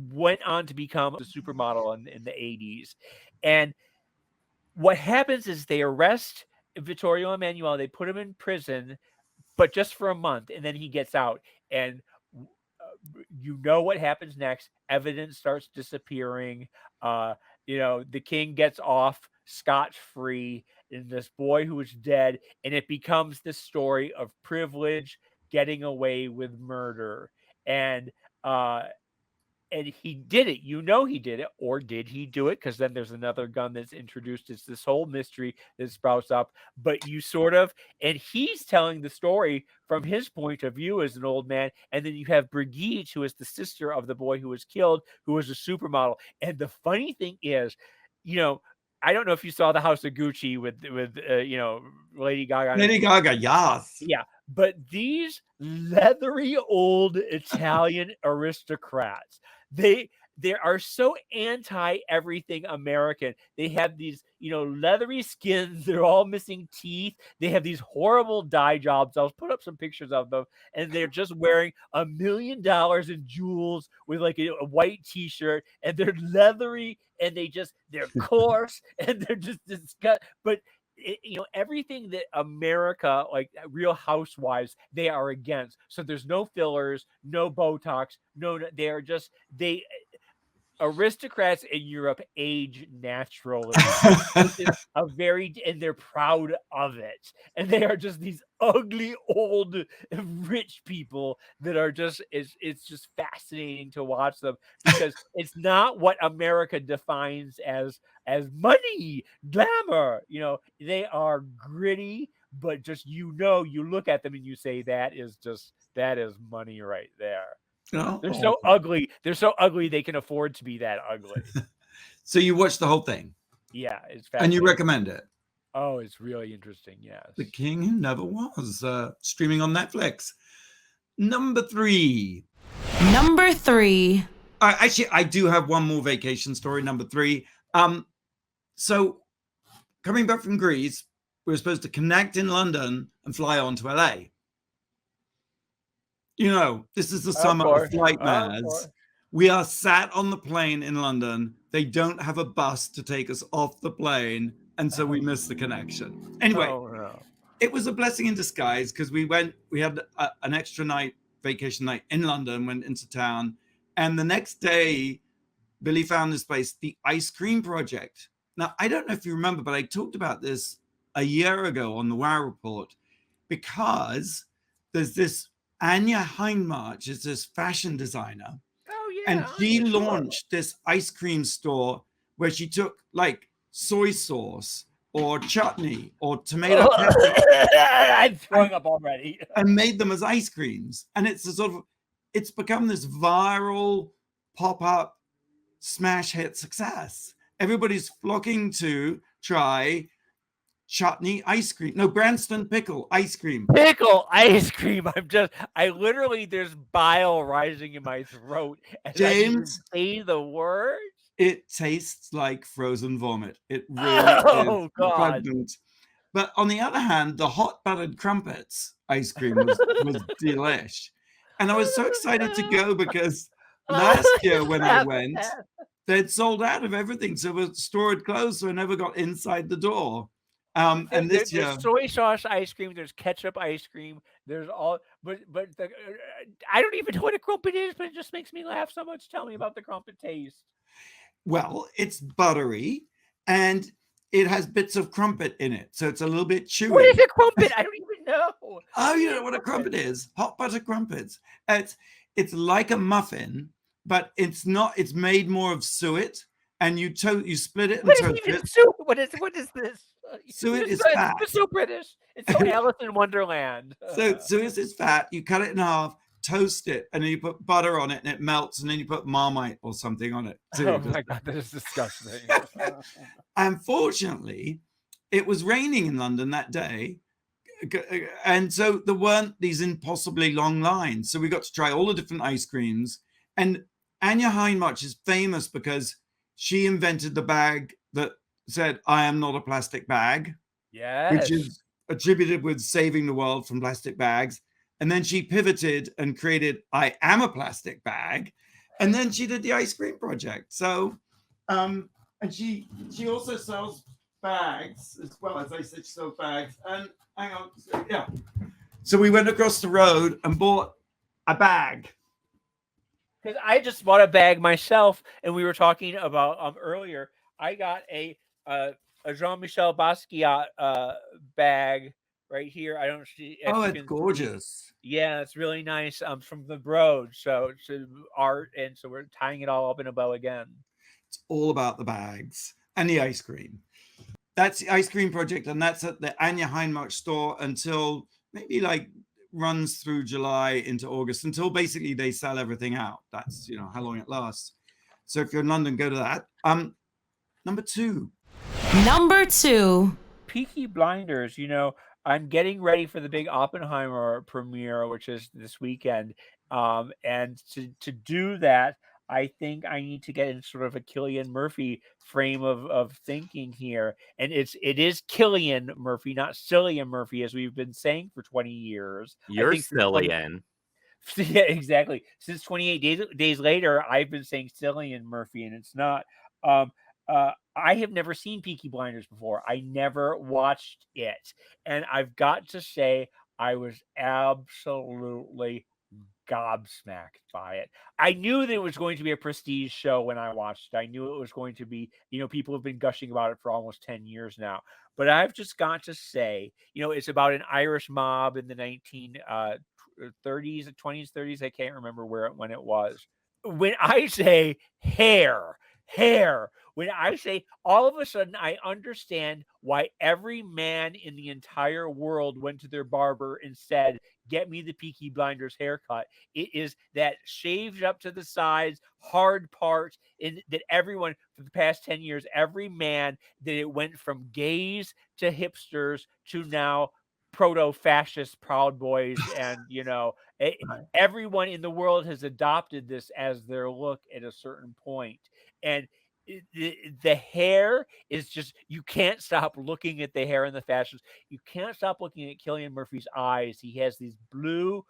[SPEAKER 3] went on to become a supermodel in the 80s. And what happens is they arrest Vittorio Emanuele. They put him in prison, but just for a month. And then he gets out. And what happens next. Evidence starts disappearing. The king gets off scot-free, and this boy who is dead, and it becomes this story of privilege getting away with murder. And And he did it. You know he did it, or did he do it? Because then there's another gun that's introduced. It's this whole mystery that sprouts up. But you sort of, and he's telling the story from his point of view as an old man. And then you have Brigitte, who is the sister of the boy who was killed, who was a supermodel. And the funny thing is, I don't know if you saw the House of Gucci with Lady Gaga.
[SPEAKER 2] Lady Gaga, yes.
[SPEAKER 3] Yeah, but these leathery old Italian aristocrats, they are so anti everything American. They have these, leathery skins. They're all missing teeth. They have these horrible dye jobs. I'll put up some pictures of them, and they're just wearing $1 million in jewels with like a white T-shirt, and they're leathery, and they're coarse, and they're just disgusting. But everything that America, like Real Housewives, they are against. So there's no fillers, no Botox, aristocrats in Europe age naturally. And they're proud of it. And they are just these ugly old rich people that are it's just fascinating to watch them, because it's not what America defines as money, glamour. They are gritty, but just you look at them and you say that is money right there.
[SPEAKER 2] Oh.
[SPEAKER 3] They're so ugly. They're so ugly they can afford to be that ugly.
[SPEAKER 2] So you watched the whole thing?
[SPEAKER 3] Yeah, it's fascinating.
[SPEAKER 2] And you recommend it?
[SPEAKER 3] Oh, it's really interesting, yes.
[SPEAKER 2] The King Who Never Was, streaming on Netflix. Number 3. I do have one more vacation story, number 3. So coming back from Greece, we were supposed to connect in London and fly on to LA. This is the summer of Flightmares. We are sat on the plane in London. They don't have a bus to take us off the plane, and so we missed the connection. Anyway, It was a blessing in disguise, because we had an extra vacation night in London, went into town, and the next day, Billy found this place, the Ice Cream Project. Now, I don't know if you remember, but I talked about this a year ago on the Wow Report, because there's this Anya Hindmarch is this fashion designer.
[SPEAKER 3] Oh, yeah.
[SPEAKER 2] And she launched this ice cream store where she took like soy sauce or chutney or tomato ketchup.
[SPEAKER 3] I'm throwing up already.
[SPEAKER 2] And made them as ice creams. And it's it's become this viral pop-up smash hit success. Everybody's flocking to try chutney ice cream. No, Branston pickle ice cream.
[SPEAKER 3] Pickle ice cream. There's bile rising in my throat. And
[SPEAKER 2] James,
[SPEAKER 3] I say the words.
[SPEAKER 2] It tastes like frozen vomit. It really is repugnant. But on the other hand, the hot buttered crumpets ice cream was delish. And I was so excited to go because last year when I went, they'd sold out of everything. So the store had closed, so I never got inside the door. And this year,
[SPEAKER 3] there's soy sauce ice cream, there's ketchup ice cream, there's all, but I don't even know what a crumpet is, but it just makes me laugh so much. Tell me about the crumpet taste.
[SPEAKER 2] Well, it's buttery and it has bits of crumpet in it, so it's a little bit chewy.
[SPEAKER 3] What is a crumpet? I don't even know.
[SPEAKER 2] Oh, you know what a crumpet is? Hot butter crumpets. It's like a muffin, but it's not. It's made more of suet, and you split it and toast it.
[SPEAKER 3] What is this?
[SPEAKER 2] Suet is fat.
[SPEAKER 3] It's so British. It's so Alice in Wonderland.
[SPEAKER 2] So suet is fat. You cut it in half, toast it, and then you put butter on it, and it melts, and then you put Marmite or something on it.
[SPEAKER 3] Oh my God, that is disgusting.
[SPEAKER 2] Unfortunately, it was raining in London that day, and so there weren't these impossibly long lines. So we got to try all the different ice creams. And Anya Hindmarch is famous because she invented the bag that said, "I am not a plastic bag," which is attributed with saving the world from plastic bags. And then she pivoted and created "I am a plastic bag," and then she did the Ice Cream Project. So, and she also sells bags as well. As I said, she sells bags. And hang on, yeah. So we went across the road and bought a bag.
[SPEAKER 3] Because I just bought a bag myself, and we were talking about earlier. I got a Jean-Michel Basquiat bag right here. I don't see.
[SPEAKER 2] Oh, it's gorgeous.
[SPEAKER 3] Yeah, it's really nice. From the Broad, so it's art, and so we're tying it all up in a bow again.
[SPEAKER 2] It's all about the bags and the ice cream. That's the ice cream project, and that's at the Anya Hindmarch store until maybe like runs through July into August, until basically they sell everything out. That's, you know, how long it lasts. So if you're in London, go to that. Number two.
[SPEAKER 1] Number 2.
[SPEAKER 3] Peaky Blinders. You know, I'm getting ready for the big Oppenheimer premiere, which is this weekend. And to do that, I think I need to get in sort of a Cillian Murphy frame of thinking here. And it is Cillian Murphy, not Cillian Murphy, as we've been saying for 20 years.
[SPEAKER 4] You're Cillian.
[SPEAKER 3] Yeah, exactly. Since 28 days later, I've been saying Cillian Murphy, and it's not. I have never seen Peaky Blinders before. I never watched it. And I've got to say, I was absolutely gobsmacked by it. I knew that it was going to be a prestige show when I watched it. I knew it was going to be, you know, people have been gushing about it for almost 10 years now. But I've just got to say, you know, it's about an Irish mob in the 1930s, 20s, 30s. I can't remember when it was. When I say hair, when I say, all of a sudden I understand why every man in the entire world went to their barber and said, get me the Peaky Blinders haircut. It is that shaved up to the sides, hard part, in that everyone for the past 10 years, every man, that it went from gays to hipsters to now proto-fascist Proud Boys, and you know, everyone in the world has adopted this as their look at a certain point. And the hair is just, you can't stop looking at the hair and the fashions. You can't stop looking at Cillian Murphy's eyes. He has these blue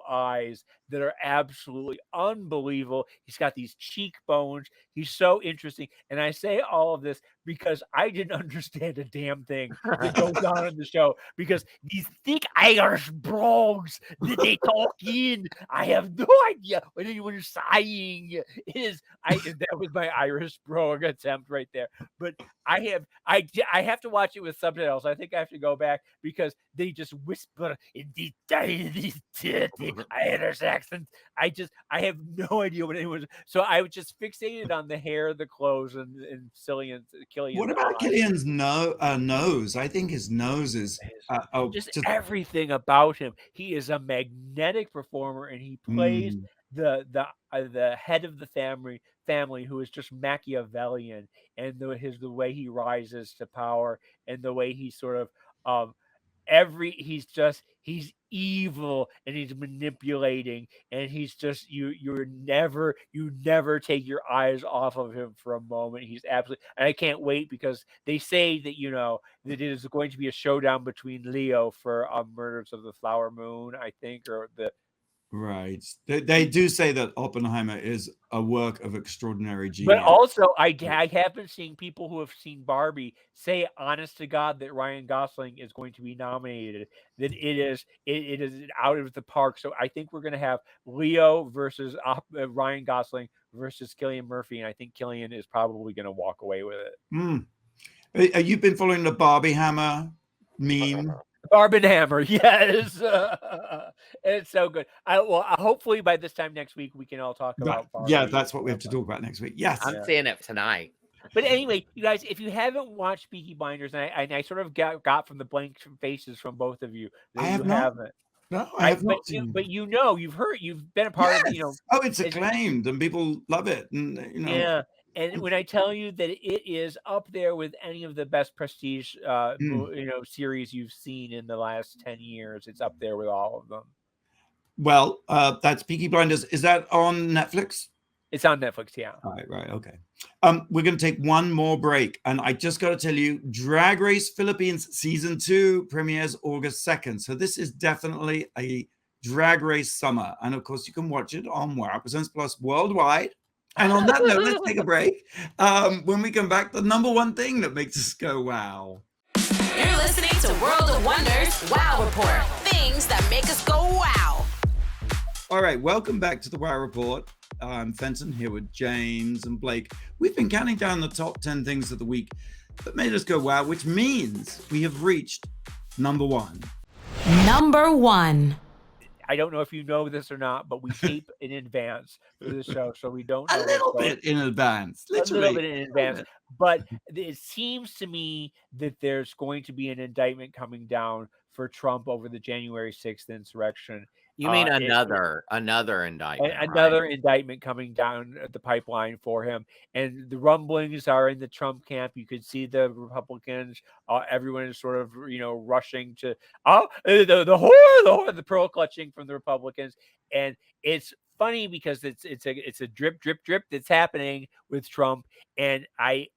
[SPEAKER 3] eyes that are absolutely unbelievable. He's got these cheekbones. He's so interesting. And I say all of this because I didn't understand a damn thing that goes on in the show, because these thick Irish brogues that they talk in, I have no idea what anyone is saying. That was my Irish brogue attempt right there. But I have to watch it with subtitles. I think I have to go back because they just whisper in these tiny Irish accents. I have no idea what anyone's. So I was just fixated on the hair, the clothes, and Cillian's.
[SPEAKER 2] What about Cillian's nose? I think his nose is
[SPEAKER 3] just everything about him. He is a magnetic performer, and he plays the head of the family who is just Machiavellian, and the way he rises to power, and the way he sort of he's evil, and he's manipulating, and he's just you never take your eyes off of him for a moment. He's absolutely, and I can't wait, because they say that, you know, that it is going to be a showdown between Leo for Murders of the Flower Moon, I think, or the.
[SPEAKER 2] Right. They do say that Oppenheimer is a work of extraordinary genius.
[SPEAKER 3] But also, I have been seeing people who have seen Barbie say, honest to God, that Ryan Gosling is going to be nominated. That it is out of the park. So I think we're going to have Leo versus Ryan Gosling versus Cillian Murphy, and I think Cillian is probably going to walk away with it.
[SPEAKER 2] You've been following the Barbie Hammer meme?
[SPEAKER 3] Barbenhammer, yes. It's so good. Hopefully by this time next week we can all talk about Barbie.
[SPEAKER 2] Yeah, that's what we have to talk about next week. Yes.
[SPEAKER 4] I'm seeing it tonight.
[SPEAKER 3] But anyway, you guys, if you haven't watched Peaky Blinders, and I sort of got from the blank faces from both of you that haven't.
[SPEAKER 2] No, I have not.
[SPEAKER 3] But you know, you've heard, you've been a part of, you know.
[SPEAKER 2] Oh, it's acclaimed and people love it. And, you know.
[SPEAKER 3] Yeah. And when I tell you that it is up there with any of the best prestige, you know, series you've seen in the last 10 years, it's up there with all of them.
[SPEAKER 2] Well, that's Peaky Blinders. Is that on Netflix?
[SPEAKER 3] It's on Netflix, yeah.
[SPEAKER 2] Right, okay. We're going to take one more break. And I just got to tell you, Drag Race Philippines Season 2 premieres August 2nd. So this is definitely a Drag Race summer. And of course, you can watch it on Wow Presents Plus worldwide. And on that note, let's take a break. When we come back, the number one thing that makes us go wow.
[SPEAKER 1] You're listening to World of Wonders Wow Report. Things that make us go wow.
[SPEAKER 2] All right, welcome back to the Wow Report. I'm Fenton here with James and Blake. We've been counting down the top 10 things of the week that made us go wow, which means we have reached number one.
[SPEAKER 1] Number one.
[SPEAKER 3] I don't know if you know this or not, but we tape in advance for the show, so we don't know
[SPEAKER 2] A little
[SPEAKER 3] what's
[SPEAKER 2] bit in advance,
[SPEAKER 3] a little
[SPEAKER 2] literally.
[SPEAKER 3] bit in advance. But it seems to me that there's going to be an indictment coming down for Trump over the January 6th insurrection.
[SPEAKER 4] You mean
[SPEAKER 3] It-
[SPEAKER 4] another indictment,
[SPEAKER 3] another
[SPEAKER 4] right?
[SPEAKER 3] indictment coming down the pipeline for him, and the rumblings are in the Trump camp. You could see the Republicans, everyone is sort of rushing to the pearl clutching from the Republicans, and it's funny because it's a drip that's happening with Trump, and I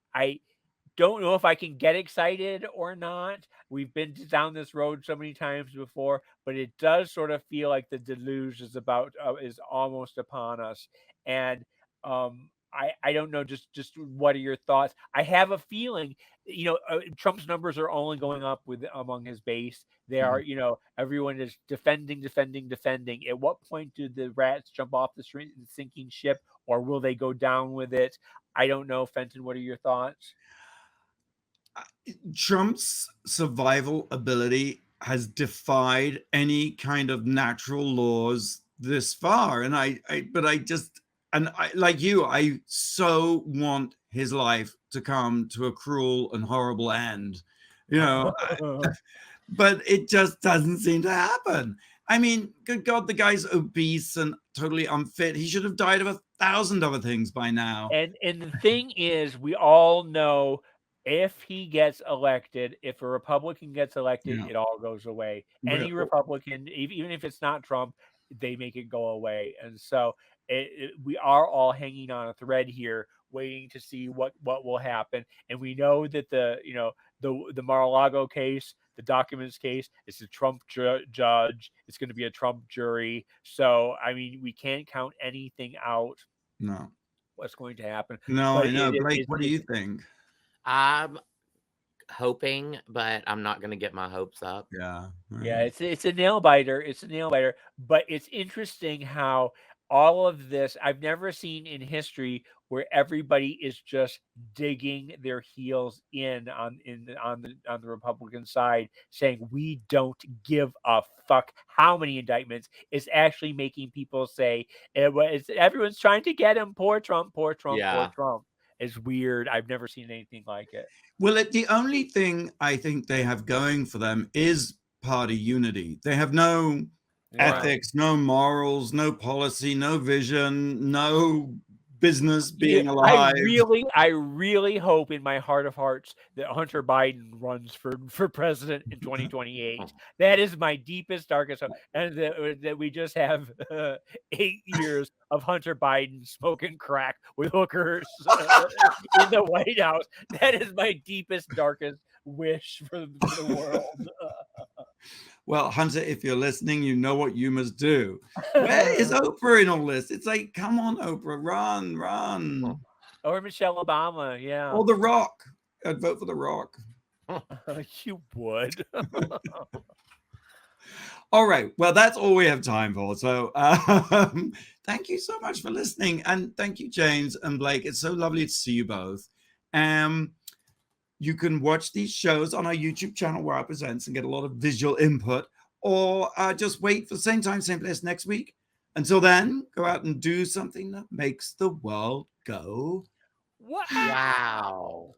[SPEAKER 3] don't know if I can get excited or not. We've been down this road so many times before, but it does sort of feel like the deluge is almost upon us. And I don't know. Just what are your thoughts? I have a feeling, Trump's numbers are only going up among his base. They are, everyone is defending. At what point do the rats jump off the sinking ship, or will they go down with it? I don't know. Fenton, what are your thoughts?
[SPEAKER 2] Trump's survival ability has defied any kind of natural laws this far. And I like you, I so want his life to come to a cruel and horrible end, but it just doesn't seem to happen. I mean, good God, the guy's obese and totally unfit. He should have died of 1,000 other things by now.
[SPEAKER 3] And the thing is, we all know if he gets elected, if a Republican gets elected, it all goes away. Any Republican, even if it's not Trump, they make it go away. And so we are all hanging on a thread here, waiting to see what will happen. And we know that the Mar-a-Lago case, the documents case, it's a Trump judge. It's going to be a Trump jury. So, I mean, we can't count anything out.
[SPEAKER 2] No.
[SPEAKER 3] What's going to happen.
[SPEAKER 2] No, I know. Blake, what do you think?
[SPEAKER 4] I'm hoping, but I'm not going to get my hopes up.
[SPEAKER 2] Yeah. Right.
[SPEAKER 3] Yeah, it's a nail biter. It's a nail biter. But it's interesting how all of this, I've never seen in history where everybody is just digging their heels in on the Republican side, saying we don't give a fuck how many indictments. It's actually making people say everyone's trying to get him. Poor Trump, poor Trump, poor Trump. It's weird. I've never seen anything like it.
[SPEAKER 2] Well, the only thing I think they have going for them is party unity. They have no ethics, no morals, no policy, no vision, no business being alive.
[SPEAKER 3] I really hope in my heart of hearts that Hunter Biden runs for president in 2028. That is my deepest, darkest hope. And that we just have 8 years of Hunter Biden smoking crack with hookers in the White House. That is my deepest, darkest wish for the world.
[SPEAKER 2] Well, Hunter, if you're listening, you know what you must do. Where is Oprah in all this? It's like, come on, Oprah, run.
[SPEAKER 3] Or Michelle Obama, yeah.
[SPEAKER 2] Or The Rock. I'd vote for The Rock.
[SPEAKER 3] You would.
[SPEAKER 2] All right. Well, that's all we have time for. So thank you so much for listening. And thank you, James and Blake. It's so lovely to see you both. You can watch these shows on our YouTube channel, Wow Presents, and get a lot of visual input, or just wait for the same time, same place next week. Until then, go out and do something that makes the world go
[SPEAKER 3] wow.